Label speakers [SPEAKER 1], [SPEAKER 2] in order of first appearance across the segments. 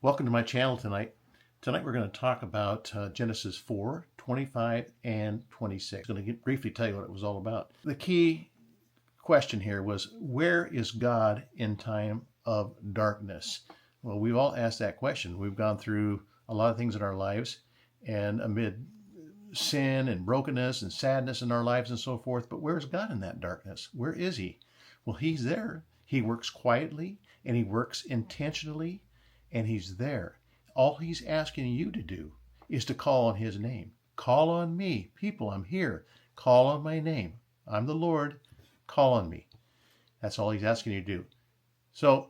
[SPEAKER 1] Welcome to my channel tonight. Tonight we're going to talk about Genesis 4, 25, and 26. I'm going to briefly tell you what it was all about. The key question here was, where is God in time of darkness? Well, we've all asked that question. We've gone through a lot of things in our lives, and amid sin and brokenness and sadness in our lives and so forth, but where's God in that darkness? Where is he? Well, he's there. He works quietly and he works intentionally, and he's there. All he's asking you to do is to call on his name. Call on me. People, I'm here. Call on my name. I'm the Lord. Call on me. That's all he's asking you to do. So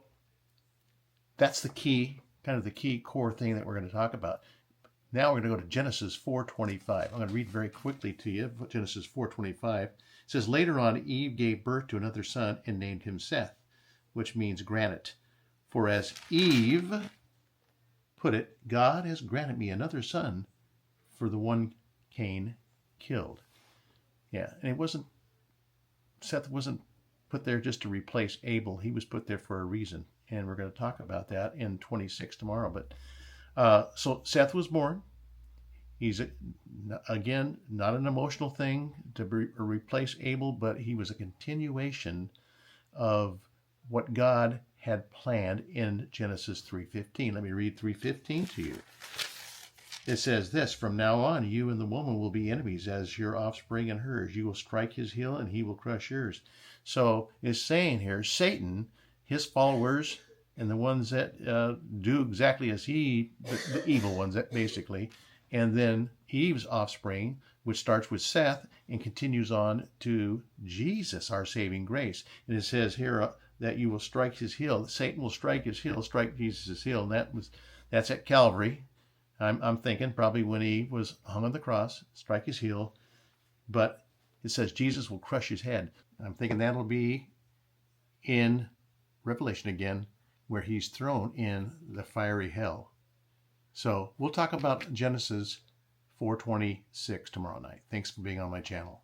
[SPEAKER 1] that's the key, kind of the key core thing that we're going to talk about. Now we're going to go to Genesis 4:25. I'm going to read very quickly to you. Genesis 4:25. It says, later on, Eve gave birth to another son and named him Seth, which means granite. For as Eve put it, God has granted me another son for the one Cain killed. Yeah, and Seth wasn't put there just to replace Abel. He was put there for a reason. And we're going to talk about that in 26 tomorrow. But so Seth was born. He's, again, not an emotional thing to replace Abel, but he was a continuation of what God had planned in Genesis 3:15. Let me read 3:15 to you. It says this, from now on, you and the woman will be enemies as your offspring and hers. You will strike his heel and he will crush yours. So it's saying here, Satan, his followers, and the ones that do exactly as the evil ones, basically, and then Eve's offspring, which starts with Seth and continues on to Jesus, our saving grace. And it says here that you will strike his heel. Satan will strike his heel, strike Jesus' heel, and that's at Calvary. I'm thinking probably when he was hung on the cross, strike his heel, but it says Jesus will crush his head. I'm thinking that'll be in Revelation again, where he's thrown in the fiery hell. So we'll talk about Genesis 4:26 tomorrow night. Thanks for being on my channel.